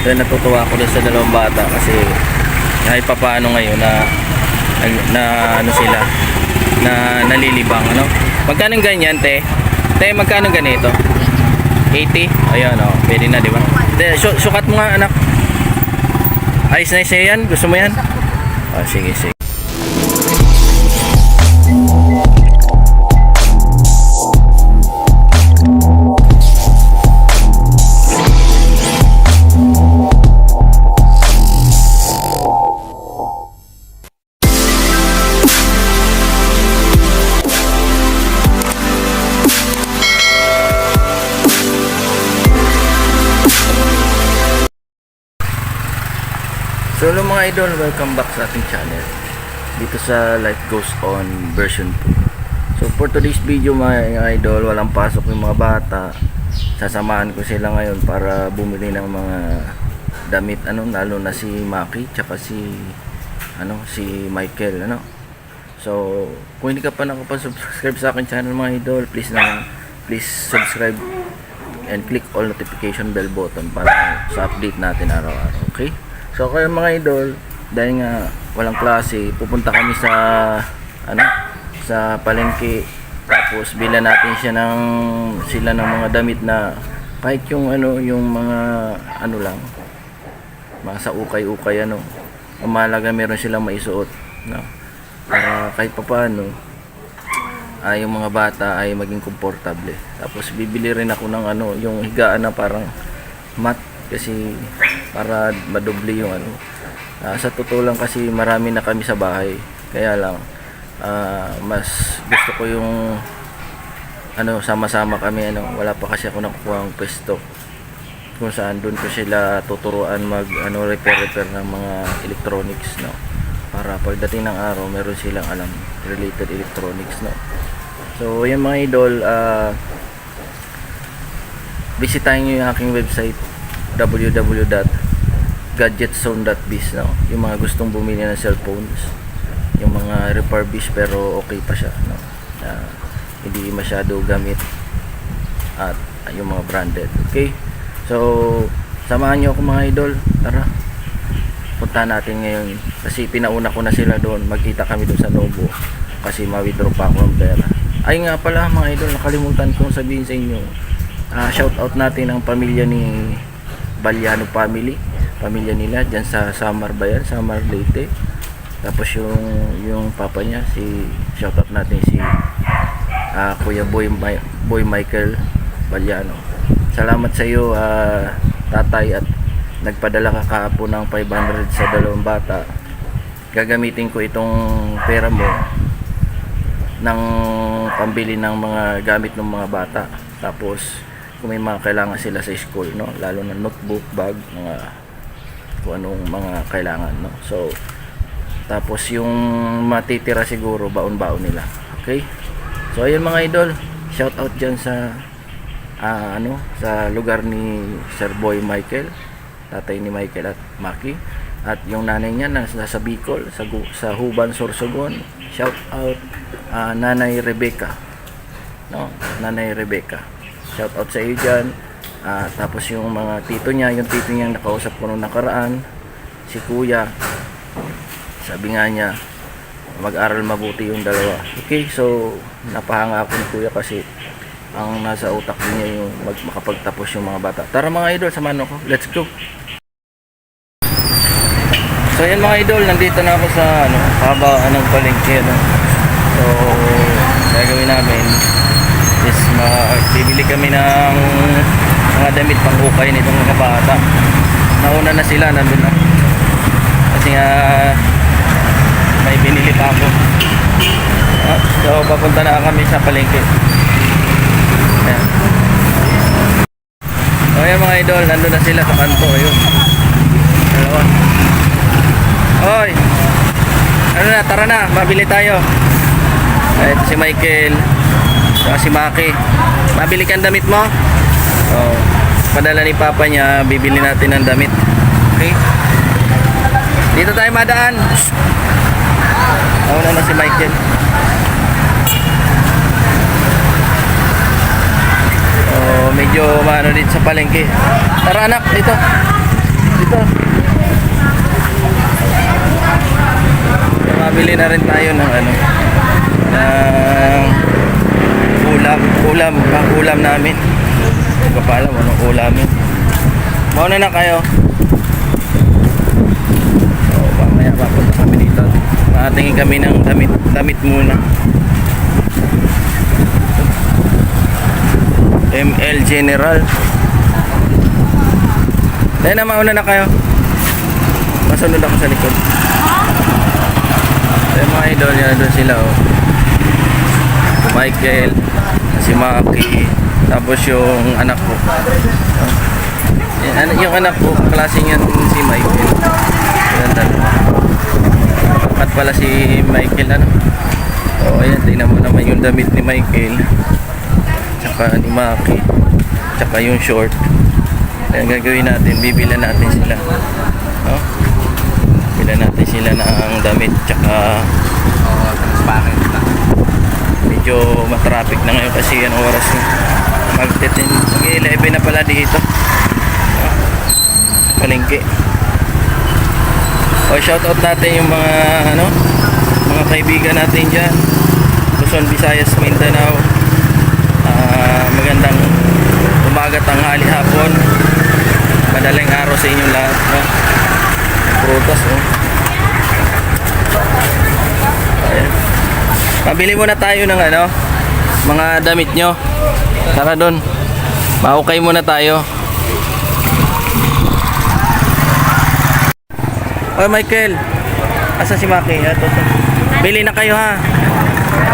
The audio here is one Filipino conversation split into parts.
Kaya natutuwa ako doon sa dalawang bata kasi kahit pa paano ngayon na ano sila, na nalilibang, ano. Magkano ganyan, te? Te, magkano ganito? 80? Ayan, oh, pwede na, di ba? Sukat mo nga, anak. Ayos na yan? Gusto mo yan? Oh, sige, sige. So hello mga idol, welcome back sa ating channel dito sa Life Goes On version 2. So for today's video mga idol, walang pasok yung mga bata. Sasamahan ko sila ngayon para bumili ng mga damit, ano, lalo na si Maki tsaka si Michael, ano. So kung hindi ka pa nakapag-subscribe sa aking channel mga idol, please subscribe and click all notification bell button para sa update natin araw-araw, okay? So kaya mga idol, dahil nga walang klase, pupunta kami sa palengke, tapos bila natin sila ng mga damit na kahit yung mga lang, mga sa ukay-ukay, ang mahalaga meron silang maisuot, no? Para kahit papaano yung mga bata ay maging komportable. Tapos bibili rin ako ng yung higaan na parang mat, kasi para madoble yung sa totoo lang kasi marami na kami sa bahay, kaya lang mas gusto ko yung sama-sama kami, wala pa kasi ako nakukuha ng pwesto kung saan doon ko sila tuturuan repair ng mga electronics, no, para pagdating ng araw meron silang alam related electronics, no. So yan mga idol, bisitahin nyo yung aking website www.gadgetzone.biz, no? Yung mga gustong bumili ng cellphones, yung mga refurbished pero okay pa siya, no? Hindi masyado gamit, at yung mga branded, okay? So samahan nyo ako mga idol, tara punta natin ngayon kasi pinauna ko na sila doon, magkita kami doon sa Novo kasi ma-withdraw pa ako ng pera. Ay nga pala mga idol, nakalimutan kong sabihin sa inyo, shout out natin ang pamilya ni Balyano family, pamilya nila dyan sa Samar Bayan, Samar Leyte. Tapos yung papa niya, shoutout natin si Kuya Boy Michael Balyano. Salamat sa iyo tatay, at nagpadala ka kahapon ng 500 sa dalawang bata. Gagamitin ko itong pera mo ng pambili ng mga gamit ng mga bata. Tapos kung may mga kailangan sila sa school, no, lalo na notebook, bag, mga kung anong mga kailangan, no. So tapos yung matitira siguro baon-baon nila, okay? So ayun mga idol, shout out dyan sa sa lugar ni Sir Boy Michael, tatay ni Michael at Maki, at yung nanay niya nasa Bicol, sa Huban, Sorsogon. Shout out Nanay Rebecca, no, Nanay Rebecca, shout out sa iyo dyan. Tapos yung mga tito niya, yung tito niya nakausap ko nung nakaraan, si Kuya, sabi nga niya mag-aral mabuti yung dalawa, okay? So napahanga ako ni Kuya kasi ang nasa utak niya yung makapagtapos yung mga bata. Tara mga idol, samahan ako, let's go. So yan mga idol, nandito na ako sa haba ng palengke, no? So gagawin namin is bibili kami ng mga damit pang ukay nitong mga bata. Nauna na sila, nandun na kasi nga may binili pa ako. So papunta na kami sa palengke. Ayan. So ayan mga idol, nandun na sila sa kanto. Ayun, dalawa. Oy, tara na, mabili tayo. Ito si Michael, saka si Maki. Mabili kang damit mo? Padala ni Papa niya, bibili natin ng damit. Okay? Dito tayo madaan. Nauna na si Michael. Medyo maano din sa palengke. Tara anak, dito. Dito. Mabili na rin tayo ng ano, ng ulam namin. Hindi ko pa alam anong ulamin. Mauna na kayo. So, mamaya papunta kami dito. Makatingin kami ng damit muna. ML General. Dahil na mauna na kayo. Masunod ako sa likod. Yung mga idol niya doon sila oh. Michael, si Maki, tapos yung anak ko. Yung anak ko, klase niya si Michael. Yan dalawa. At pala si Michael ano. O ayan, tingnan mo naman yung damit ni Michael. Tsaka ni Maki. Tsaka yung short. Ayan gagawin natin, bibilan natin sila. No? Bilan natin sila ng damit. Tsaka transparent na. Medyo matraffic na ngayon kasi anong oras na. Mag-11 na pala dito. Palengke. O shoutout natin yung mga ano, mga kaibigan natin diyan. Luzon, Visayas, Mindanao. Magandang umaga, tanghali, hapon. Madaling araw sa inyong lahat, no? Prutas, oh. Ayan. Pabili muna tayo ng ano, mga damit nyo. Tara doon. Maukay muna tayo. Oh, Michael. Asa si Maki? Ito. Bili na kayo ha.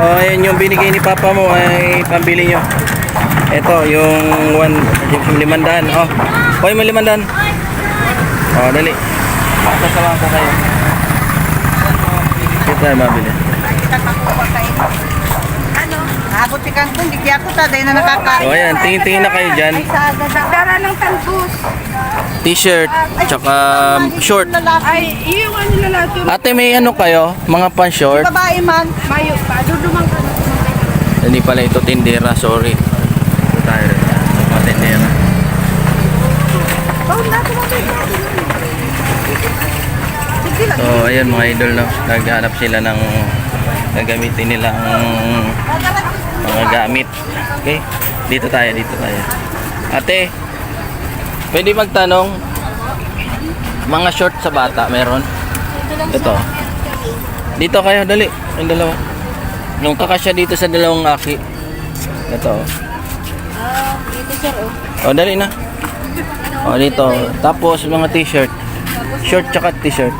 Oh, ayun yung binigay ni Papa mo ay pambili nyo. Ito yung 500. Oh. Hoy, may 500. Oh, dali. Sasamahan ko kayo. Ito tayo mabili. Abot si Kangkong, di kaya ko taday na nakakain. So ayan, tingin-tingin na kayo dyan. Ay, sa dara ng talbos. T-shirt, tsaka short. Ay, yung ano na natin. Ate, may ano kayo? Mga pan-short? Babae man. Mayo pa, dudumang ka na. Hindi pala ito tindera, sorry. Ito tayo rin. Mga tindera. Oh, natin mo So ayan mga idol, no? Naghanap sila ng gagamitin nilang mga gamit. Okay? Dito tayo. Ate, pwede magtanong, mga short sa bata meron? Ito. Dito kayo, dali. Yung dalawa. Yung kakasya dito sa dalawang aki. Ito. dito sir, oh. O, dali na. O, dito. Tapos mga t-shirt. Short tsaka t-shirt.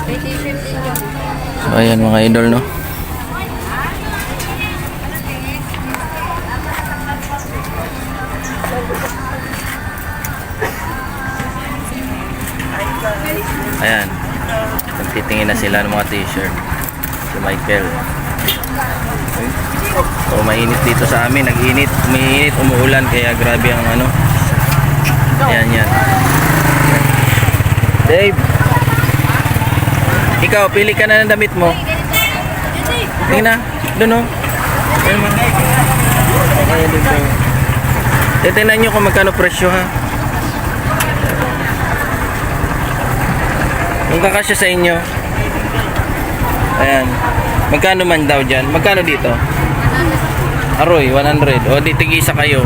May t-shirt din yun. So, ayan mga idol, no? Ayan. Nagtitingin na sila ng mga t-shirt. Si Michael. Okay. So, mainit dito sa amin. Nag-init. Umiinit, umuulan. Kaya grabe ang ano. Ayan, yan. Dave. Ikaw, pili ka na ng damit mo. Tingnan na. Doon, oh. Ayan mo. Okay, dito. Titignan nyo kung magkano presyo, ha. Kung kakasya sa inyo. Ayan. Magkano man daw dyan? Magkano dito? Aroy, 100. O, di tig-isa kayo.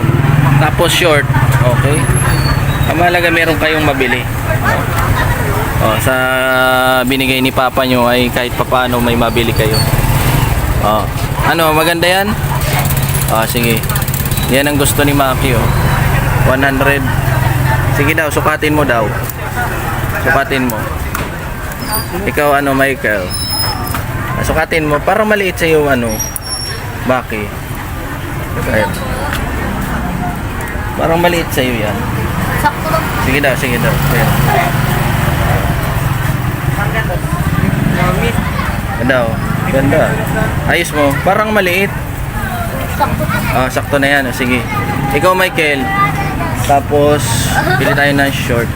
Tapos short. Okay. Ang mahalaga meron kayong mabili. O, sa binigay ni Papa nyo ay kahit papaano may mabili kayo. O, ano, maganda yan? O, sige. Yan ang gusto ni Maki, o. 100. Sige daw, sukatin mo daw. Sukatin mo. Ikaw ano, Michael? Sukatin mo para maliit sa iyo ano, Maki. Ayan. Parang maliit sa iyo yan. Sakto lang. Sige daw. Ayan. Ganda. Ayos mo. Parang maliit. Sakto lang. Sakto na yan. Sige. Ikaw, Michael. Tapos, pili tayo ng short.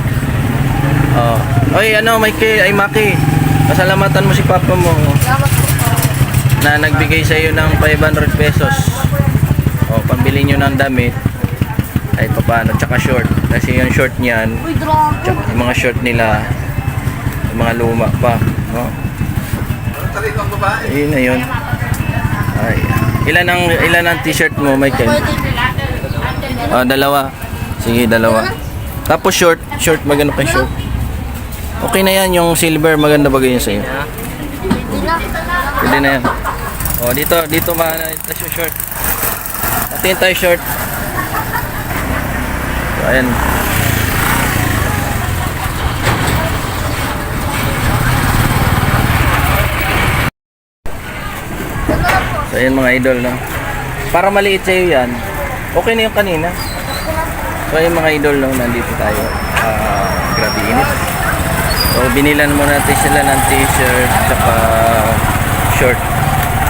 Oy, ano, Michael, ay Maki. Pasalamatan mo si Papa mo Salamat po. na nagbigay sa iyo ng 500 pesos. Pambili nyo ng damit. Ay, paano, tsaka short. Kasi yung short niyan, Uy, drone. tsaka yung mga short nila, yung mga luma pa, no? Ayun na yun. Ay, ilan ang t-shirt mo, Michael? Ah, dalawa. Sige, dalawa. Tapos short, maganda kay short. Okay na yan, yung silver, maganda bagay yun sa'yo. Pwede na yan. O, dito ito short. Natin tayo short. So, ayan. So, ayan mga idol, no? Para maliit sa'yo yan, okay na yung kanina. So, ayan mga idol, no? Nandito tayo. Grabe init. So, binilan muna natin sila ng t-shirt tsaka short.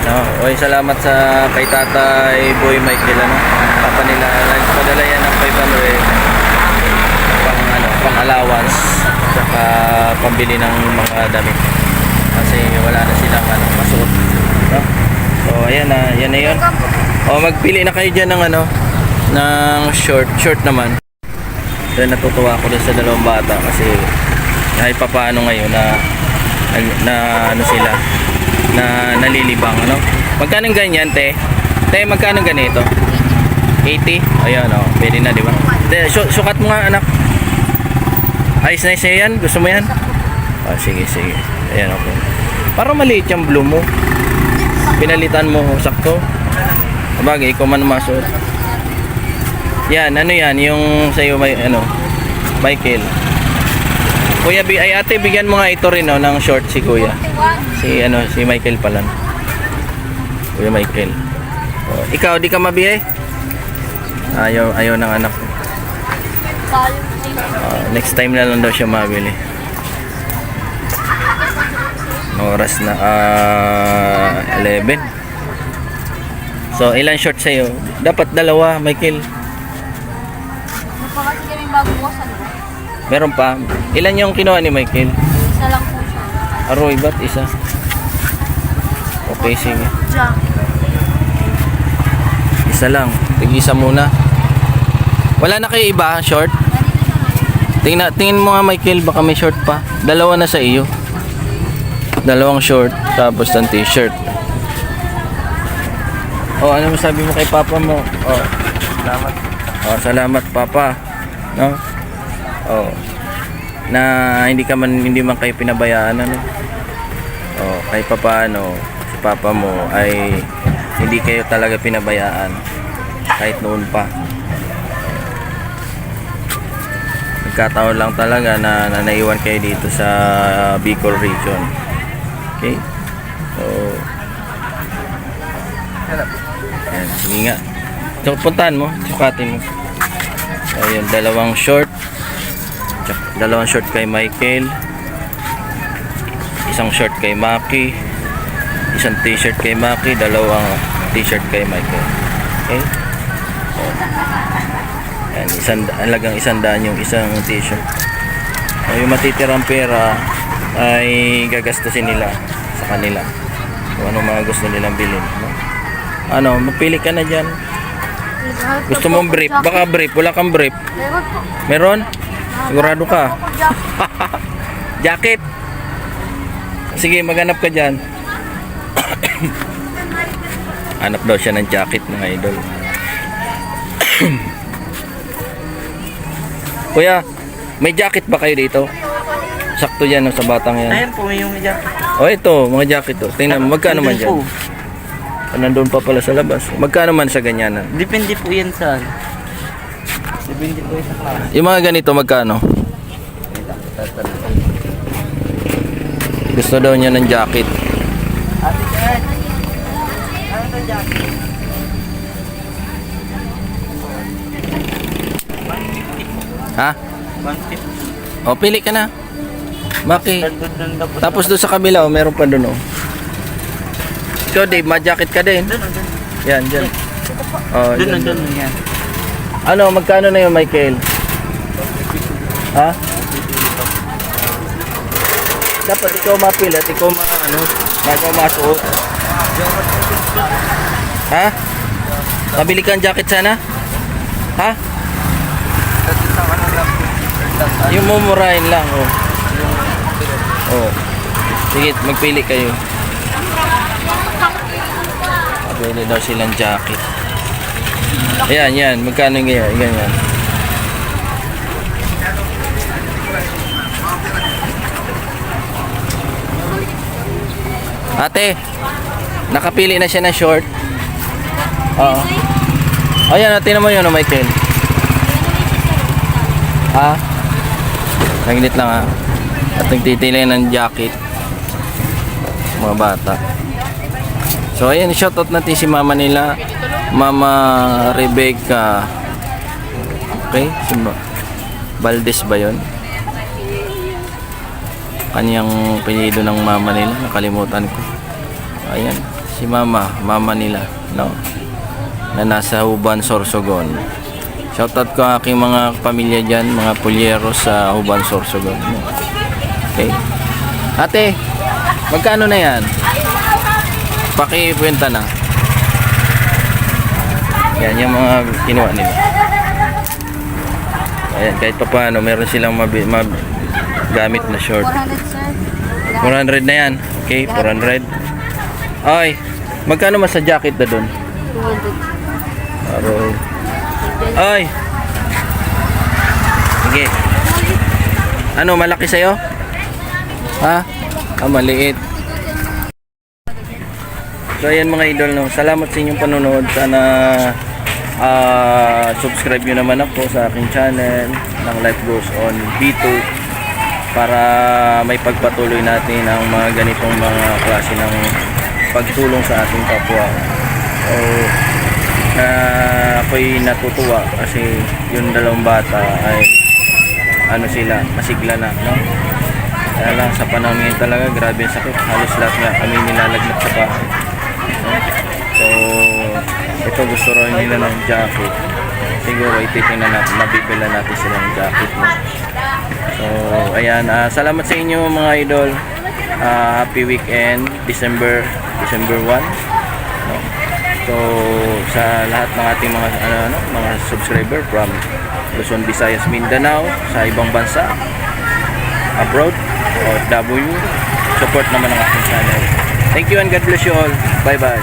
No? Okay, salamat sa kay Tatay Boy Michael, ano? Papa nila, nagpadala yan ng 500 pang allowance tsaka pambili ng mga damit. Kasi wala na silang masuot. No? So, ayan na, yan na yun. O, magpili na kayo dyan ng ng short naman. So, natutuwa ako din sa dalawang bata kasi kahit pa paano ngayon na sila na nalilibang, magkano ganyan, te? Magkano ganito? 80? Ayan, pwede na, di ba? Sukat mo nga, anak. Ayos na yan, gusto mo yan? Sige, ayan, okay. Para maliit yung blue mo, pinalitan mo sakto. Sabagay, ikaw man masuot. Yan, yan, yung sa'yo, Michael. Kuya, ate, bigyan mo nga ito rin, ng short si kuya. Si Michael pala. Kuya Michael. Ikaw, di ka mabiyay? Ayaw ng anak. Next time na lang daw siya mabili. Oras na 11. So, ilan short sa'yo? Dapat dalawa, Michael. Napakasi kami bago ko sa lugar. Meron pa. Ilan yung kinuha ni Michael? Isa lang po siya. Aroy, ba't isa? Okay, sige. Jack. Isa lang. Tig-isa muna. Wala na kayo iba, short? Tingin mo nga, Michael, baka may short pa. Dalawa na sa iyo. Dalawang short, tapos ng t-shirt. Ano masabi mo kay papa mo? Salamat. Salamat, papa. No? Na hindi man kayo pinabayaan, kahit papaano si papa mo ay hindi kayo talaga pinabayaan kahit noon pa. Nagkataon lang talaga na naiwan kayo dito sa Bicol region. Okay? So, ayan, sige nga. So, puntahan mo, sukatin mo. Ayun, dalawang short kay Michael, isang short kay Maki, isang t-shirt kay Maki, dalawang t-shirt kay Michael. Okay? Ayan, halagang 100 yung isang t-shirt. Yung matitirang pera ay gagastusin nila sa kanila kung ano mga gusto nilang bilhin, magpili ka na dyan. Gusto mong brief? Baka brief, wala kang brief. Meron? Sigurado ka? Jacket. Sige, maghanap ka dyan. Hanap daw siya ng jacket, mga idol. Kuya, may jacket ba kayo dito? Sakto dyan sa batang yan. Ayan po yung jacket. Ito, mga jacket to. Tingnan mo, magkano man dyan? Nandun pa pala sa labas. Magkano man sa ganyan? Depende po yan sa depende po yan sa klase. Yung mga ganito, magkano? Gusto daw niya ng jacket. Ate Jen, ano to jacket? Ha? 150. Pili ka na. Maki. Doon na po. Tapos doon sa kabila, meron pa doon. Ikaw, Dave, ma-jacket ka din. Doon. Yan, dyan. Doon yan. Magkano na yun, Michael? Ha? Dapat ikaw mapili at ikaw masuot. Ha? Pabili kang jacket sana? Ha? Yung mumurahin lang, oh. Oh. Sige, magpili kayo. Pwede daw silang jacket. Ayan, yan. Magkano nga ganyan? Ate, nakapili na siya ng short. Oo. Ayan, natin naman yun, Michael. Ha? Naglit lang ha. At nagtitili ng jacket. Mga bata. So ayan, shoutout natin si mama nila. Mama Rebecca. Okay? Si Valdez ba yun? Kanyang pinili ng mama nila. Nakalimutan ko. Ayan. Si mama nila. No? Na nasa Huban, Sorsogon. Shoutout ko ang aking mga pamilya dyan, mga pulyeros sa Huban, Sorsogon. Okay. Ate, magkano na yan? Pakipuwenta na. Yan yung mga kinuha nila. Ayan, kahit pa paano, meron silang gamit na short. 400, sir. 400 na yan. Okay, 400. Ay, magkano mas sa jacket na dun? 200. Aroy. Ay! Sige. Ano, malaki sa'yo? Ha? Ah, maliit. So ayan mga idol, no? Salamat sa inyong panonood. Sana subscribe nyo naman ako sa aking channel ng Life Goes On B2 para may pagpatuloy natin ang mga ganitong mga klase ng pagtulong sa ating kapwa. So ako'y natutuwa kasi yung dalawang bata ay ano sila, masigla na, no? Kaya lang sa panahon ngayon talaga grabe ang sakit, halos lahat nga kami nilalagnat sa bahay. So ito, gusto rin nila ng jacket, siguro ititingnan natin, mabibila natin sila ng jacket, no? So ayan, salamat sa inyo mga idol. Happy weekend, December 1, no? So sa lahat ng ating mga subscriber from Luzon, Visayas, Mindanao, sa ibang bansa, abroad, OFW, support naman ang ating channel. Thank you and God bless you all. Bye bye.